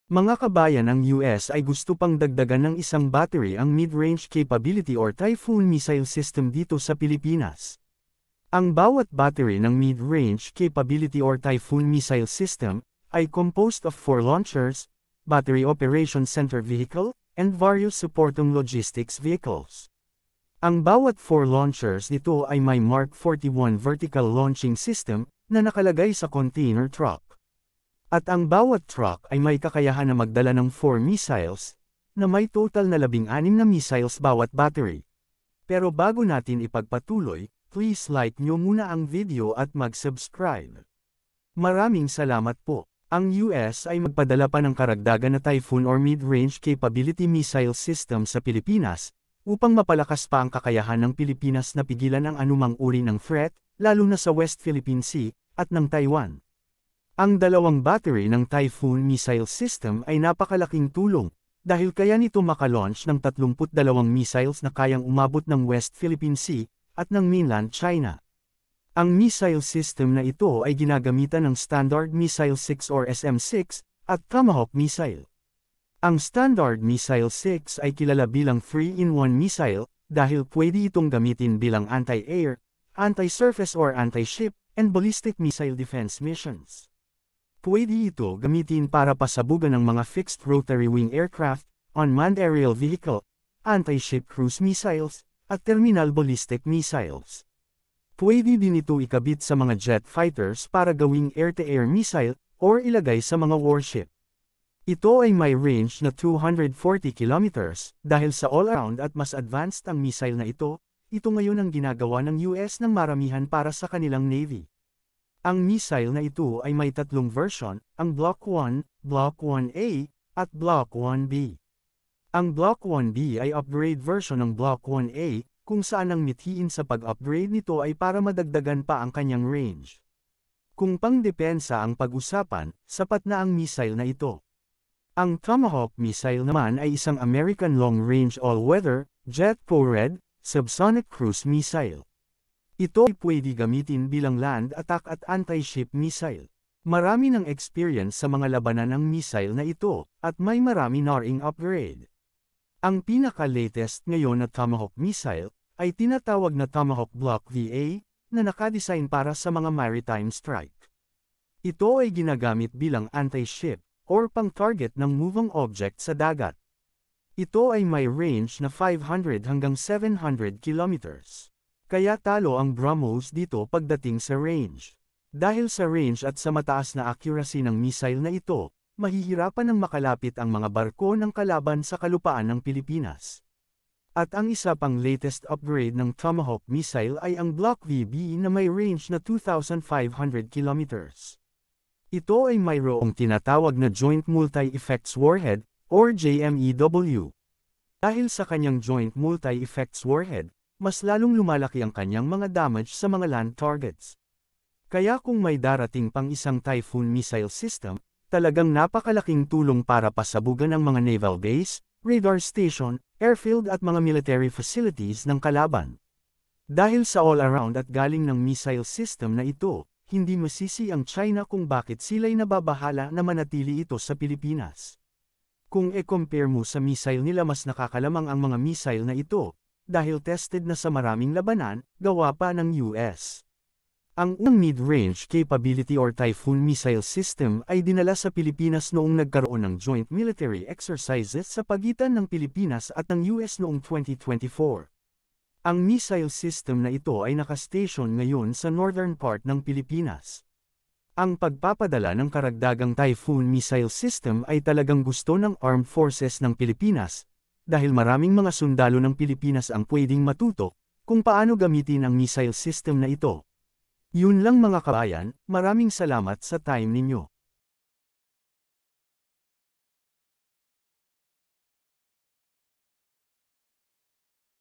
Mga kabayan, ang US ay gusto pang dagdagan ng isang battery ang mid-range capability or Typhoon missile system dito sa Pilipinas. Ang bawat battery ng mid-range capability or Typhoon missile system ay composed of 4 launchers, battery operation center vehicle, and various supporting logistics vehicles. Ang bawat 4 launchers nito ay may Mark 41 vertical launching system na nakalagay sa container truck. At ang bawat truck ay may kakayahan na magdala ng 4 missiles, na may total na 16 na missiles bawat battery. Pero bago natin ipagpatuloy, please like nyo muna ang video at mag-subscribe. Maraming salamat po. Ang US ay magpadala pa ng karagdagan na Typhoon or Mid-Range Capability Missile System sa Pilipinas, upang mapalakas pa ang kakayahan ng Pilipinas na pigilan ang anumang uri ng threat, lalo na sa West Philippine Sea, at ng Taiwan. Ang dalawang battery ng Typhoon missile system ay napakalaking tulong, dahil kaya nito makalaunch ng 32 missiles na kayang umabot ng West Philippine Sea, at ng mainland China. Ang missile system na ito ay ginagamitan ng Standard Missile 6 or SM-6, at Tomahawk missile. Ang Standard Missile 6 ay kilala bilang 3-in-1 missile, dahil pwede itong gamitin bilang anti-air, anti-surface or anti-ship, and ballistic missile defense missions. Pwede ito gamitin para pasabugan ng mga fixed rotary wing aircraft, unmanned aerial vehicle, anti-ship cruise missiles, at terminal ballistic missiles. Pwede din ito ikabit sa mga jet fighters para gawing air-to-air missile, or ilagay sa mga warship. Ito ay may range na 240 kilometers, dahil sa all-around at mas advanced ang missile na ito ngayon ang ginagawa ng US ng maramihan para sa kanilang Navy. Ang missile na ito ay may 3 version, ang Block 1, Block 1A, at Block 1B. Ang Block 1B ay upgrade version ng Block 1A, kung saan ang mithiin sa pag-upgrade nito ay para madagdagan pa ang kanyang range. Kung pangdepensa ang pag-usapan, sapat na ang missile na ito. Ang Tomahawk missile naman ay isang American long-range all-weather, jet-powered, subsonic cruise missile. Ito ay pwede gamitin bilang land attack at anti-ship missile. Marami ng experience sa mga labanan ng missile na ito, at may marami na ring upgrade. Ang pinaka-latest ngayon na Tomahawk missile, ay tinatawag na Tomahawk Block VA, na nakadesign para sa mga maritime strike. Ito ay ginagamit bilang anti-ship, or pang-target ng moving object sa dagat. Ito ay may range na 500 hanggang 700 kilometers. Kaya talo ang BrahMos dito pagdating sa range. Dahil sa range at sa mataas na accuracy ng missile na ito, mahihirapan ng makalapit ang mga barko ng kalaban sa kalupaan ng Pilipinas. At ang isa pang latest upgrade ng Tomahawk missile ay ang Block VB na may range na 2,500 kilometers. Ito ay mayroong tinatawag na Joint Multi-Effects Warhead, or JMEW. Dahil sa kanyang Joint Multi-Effects Warhead, mas lalong lumalaki ang kanyang mga damage sa mga land targets. Kaya kung may darating pang isang Typhoon missile system, talagang napakalaking tulong para pasabugan ang mga naval base, radar station, airfield at mga military facilities ng kalaban. Dahil sa all-around at galing ng missile system na ito, hindi masisi ang China kung bakit sila'y nababahala na manatili ito sa Pilipinas. Kung e-compare mo sa missile nila, mas nakakalamang ang mga missile na ito, dahil tested na sa maraming labanan, gawa pa ng US. Ang unang mid-range capability or Typhoon missile system ay dinala sa Pilipinas noong nagkaroon ng joint military exercises sa pagitan ng Pilipinas at ng US noong 2024. Ang missile system na ito ay nakastation ngayon sa northern part ng Pilipinas. Ang pagpapadala ng karagdagang Typhoon missile system ay talagang gusto ng Armed Forces ng Pilipinas, dahil maraming mga sundalo ng Pilipinas ang pwedeng matuto kung paano gamitin ang missile system na ito. Yun lang mga kabayan, maraming salamat sa time ninyo.